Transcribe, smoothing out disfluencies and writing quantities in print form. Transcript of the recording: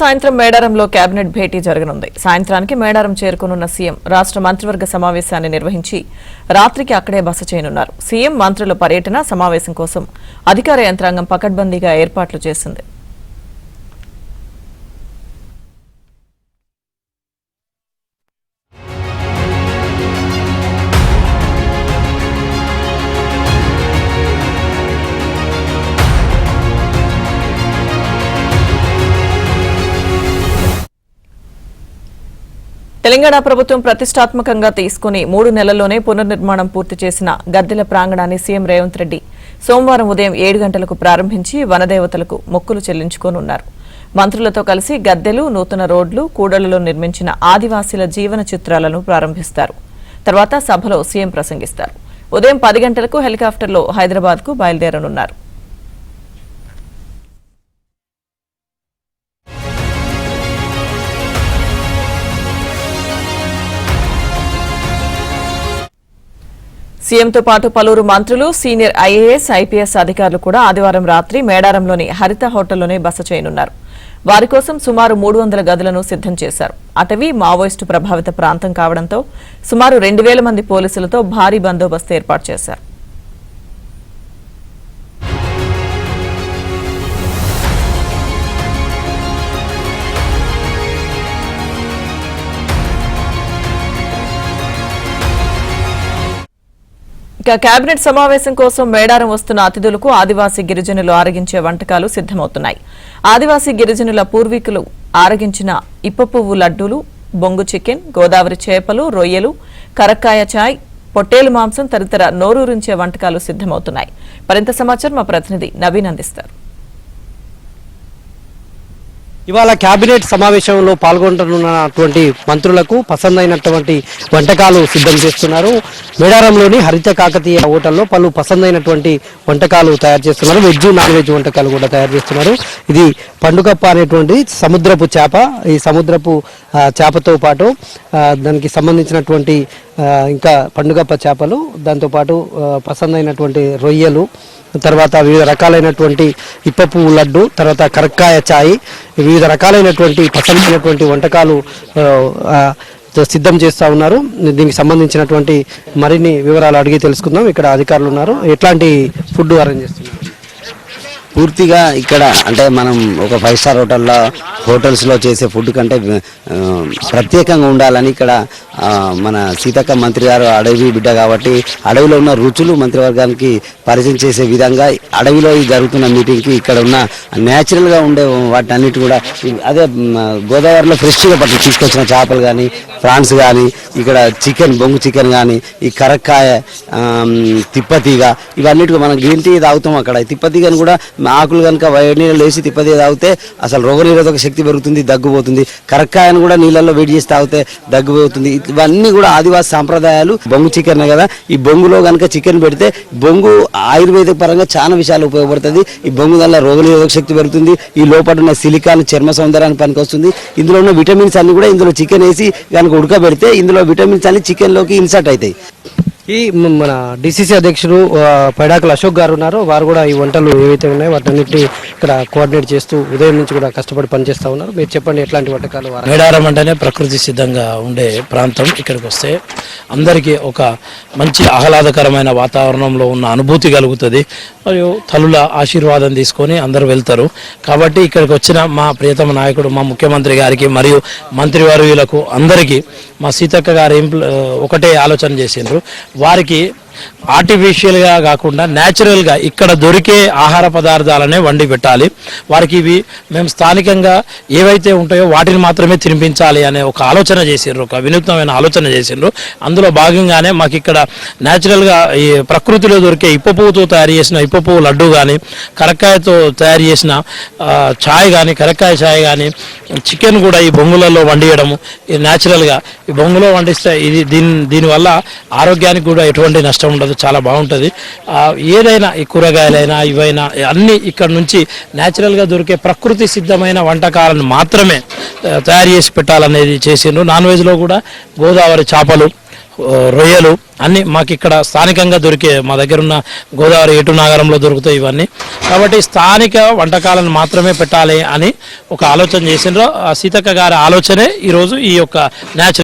సాయంత్రం మేడారంలో కేబినెట్ భేటీ జరగనుంది. సాయంత్రానికి మేడారం చేరుకునున్న సీఎం రాష్ట్ర మంత్రివర్గ సమావేశాన్ని నిర్వహించి రాత్రికి అక్కడే బస చేయనున్నారు. సీఎం మంత్రుల పర్యటన సమావేశం కోసం అధికార యంత్రాంగం పకడ్బందీగా ఏర్పాట్లు చేసింది. తెలంగాణ ప్రభుత్వం ప్రతిష్టాత్మకంగా తీసుకుని 3 నెలల్లోనే పునర్నిర్మాణం పూర్తి చేసిన గద్దెల ప్రాంగణాన్ని సీఎం రేవంత్ రెడ్డి సోమవారం ఉదయం 7 గంటలకు ప్రారంభించి వనదేవతలకు మొక్కులు చెల్లించుకోనున్నారు. మంత్రులతో కలిసి గద్దెలు, నూతన రోడ్లు, కూడళ్లలో నిర్మించిన ఆదివాసీల జీవన చిత్రాలను ప్రారంభిస్తారు. తర్వాత సభలో సీఎం ప్రసంగిస్తారు. ఉదయం 10 గంటలకు హెలికాప్టర్లో హైదరాబాద్కు బయలుదేరనున్నారు. సీఎంతో పాటు పలువురు మంత్రులు, సీనియర్ ఐఏఎస్, ఐపీఎస్ అధికారులు కూడా ఆదివారం రాత్రి మేడారంలోని హరిత హోటల్లోనే బస చేయనున్నారు. వారి కోసం సుమారు 300 గదులను సిద్దం చేశారు. అటవీ, మావోయిస్టు ప్రభావిత ప్రాంతం కావడంతో సుమారు 2000 మంది పోలీసులతో భారీ బందోబస్తు ఏర్పాటు చేశారు. ఇక కేబినెట్ సమావేశం కోసం మేడారం వస్తున్న అతిథులకు ఆదివాసీ గిరిజనులు ఆరగించే వంటకాలు సిద్దమవుతున్నాయి. ఆదివాసీ గిరిజనుల పూర్వీకులు ఆరగించిన ఇప్పపువ్వు లడ్డూలు, బొంగు చికెన్, గోదావరి చేపలు, రొయ్యలు, కరక్కాయ చాయ్, పొట్టేలు మాంసం తదితర నోరూరించే వంటకాలు సిద్దమవుతున్నాయి. మరింత సమాచారం మా ప్రతినిధి నవీన్ అందిస్తారు. ఇవాళ కేబినెట్ సమావేశంలో పాల్గొంటున్నటువంటి మంత్రులకు పసందైనటువంటి వంటకాలు సిద్ధం చేస్తున్నారు. మేడారంలోని హరిత కాకతీయ హోటల్లో పలు పసందైనటువంటి వంటకాలు తయారు చేస్తున్నారు. వెజ్, నాన్ వెజ్ వంటకాలు కూడా తయారు చేస్తున్నారు. ఇది పండుగప్ప అనేటువంటి సముద్రపు చేప. ఈ సముద్రపు చేపతో పాటు దానికి సంబంధించినటువంటి ఇంకా పండుగప్ప చేపలు, దాంతోపాటు పసందైనటువంటి రొయ్యలు, తర్వాత వివిధ రకాలైనటువంటి ఇప్పపు లడ్డు, తర్వాత కరక్కాయ చాయ్, వివిధ రకాలైనటువంటి పసందైనటువంటి వంటకాలు సిద్ధం చేస్తూ ఉన్నారు. దీనికి సంబంధించినటువంటి మరిన్ని వివరాలు అడిగి తెలుసుకుందాం. ఇక్కడ అధికారులు ఉన్నారు. ఎట్లాంటి ఫుడ్ అరేంజ్ చేస్తున్నారు? పూర్తిగా ఇక్కడ అంటే మనం ఒక 5 స్టార్ హోటల్స్లో చేసే ఫుడ్ కంటే ప్రత్యేకంగా ఉండాలని ఇక్కడ మన సీతక్క మంత్రి గారు అడవి బిడ్డ కాబట్టి అడవిలో ఉన్న రుచులు మంత్రివర్గానికి పరిచయం చేసే విధంగా అడవిలో జరుగుతున్న మీటింగ్కి ఇక్కడ ఉన్న న్యాచురల్గా ఉండే వాటి అన్నిటి కూడా అదే గోదావరిలో ఫ్రెష్గా పట్టి తీసుకొచ్చిన చేపలు కానీ, ప్రాన్స్ కానీ, ఇక్కడ చికెన్, బొంగు చికెన్ కానీ, ఈ కరక్కాయ, తిప్పతీగ, ఇవన్నిటిగా మనం గ్రీన్ టీ తాగుతాం. అక్కడ తిప్పతీగని కూడా ఆకులు కనుక వేడి నీళ్ళు వేసి తిప్పతీగ తాగితే అసలు రోగనిరోధక శక్తి పెరుగుతుంది, దగ్గుపోతుంది. కరక్కాయను కూడా నీళ్ళల్లో వేడి చేసి తాగితే దగ్గుపోతుంది. ఇవన్నీ కూడా ఆదివాసి సాంప్రదాయాలు. బొంగు చికెన్ కదా, ఈ బొంగులో కనుక చికెన్ పెడితే బొంగు ఆయుర్వేదిక పరంగా చాలా విషయాలు ఉపయోగపడుతుంది. ఈ బొంగు వల్ల రోగనిరోధక శక్తి పెరుగుతుంది. ఈ లోపల ఉన్న సిలికాన్ చర్మ సౌందర్యానికి పనికొస్తుంది. ఇందులో ఉన్న విటమిన్స్ అన్ని కూడా ఇందులో చికెన్ వేసి కనుక ఉడకబెడితే ఇందులో విటమిన్స్ అన్ని చికెన్లోకి ఇన్సర్ట్ అవుతాయి. ఈ మన డిసిసి అధ్యక్షుడు పైడాకుల అశోక్ గారు ఉన్నారు. వారు కూడా ఈ వంటలు ఏవైతే ఉన్నాయో వాటన్నిటిని ఇక్కడ కోఆర్డినేట్ చేస్తూ ఉదయం నుంచి కూడా కష్టపడి పనిచేస్తూ ఉన్నారు. మీరు చెప్పండి, ఎట్లాంటి వంటకాలు? మేడారం అంటేనే ప్రకృతి సిద్ధంగా ఉండే ప్రాంతం. ఇక్కడికి వస్తే అందరికీ ఒక మంచి ఆహ్లాదకరమైన వాతావరణంలో ఉన్న అనుభూతి కలుగుతుంది. మరియు తల్లుల ఆశీర్వాదం తీసుకొని అందరూ వెళ్తారు. కాబట్టి ఇక్కడికి వచ్చిన మా ప్రియతమ నాయకుడు, మా ముఖ్యమంత్రి గారికి మరియు మంత్రివర్యులకు అందరికీ మా సీతక్క గారు ఒకటే ఆలోచన చేసిండ్రు. వారికి ఆర్టిఫిషియల్గా కాకుండా న్యాచురల్గా ఇక్కడ దొరికే ఆహార పదార్థాలనే వండి పెట్టాలి. వారికి ఇవి మేము స్థానికంగా ఏవైతే ఉంటాయో వాటిని మాత్రమే తినిపించాలి అనే ఒక ఆలోచన చేసిండ్రు, ఒక వినూత్నమైన ఆలోచన చేసిండ్రు. అందులో భాగంగానే మాకు ఇక్కడ న్యాచురల్గా ఈ ప్రకృతిలో దొరికే ఇప్పపువ్వుతో తయారు చేసిన ఇప్పపువ్వు లడ్డు కానీ, కరక్కాయతో తయారు చేసిన ఛాయ్ కానీ, కరక్కాయ ఛాయ్ కానీ, చికెన్ కూడా ఈ బొంగులలో వండియడము. ఈ న్యాచురల్గా ఈ బొంగులో వండిస్తే ఇది దీనివల్ల ఆరోగ్యానికి కూడా ఎటువంటి నష్టం ఉండదు, చాలా బాగుంటుంది. ఏదైనా ఈ కూరగాయలైనా ఇవైనా అన్నీ ఇక్కడ నుంచి న్యాచురల్గా దొరికే ప్రకృతి సిద్ధమైన వంటకాలను మాత్రమే తయారు చేసి పెట్టాలనేది చేసిండ్రు. నాన్ వెజ్లో కూడా గోదావరి చేపలు, రొయ్యలు అన్నీ మాకు ఇక్కడ స్థానికంగా దొరికే, మా దగ్గర ఉన్న గోదావరి ఏటు నాగరంలో దొరుకుతాయి ఇవన్నీ. కాబట్టి స్థానిక వంటకాలను మాత్రమే పెట్టాలి అని ఒక ఆలోచన చేసిండ్రు. సీతక్క గారి ఆలోచనే ఈరోజు ఈ యొక్క న్యాచురల్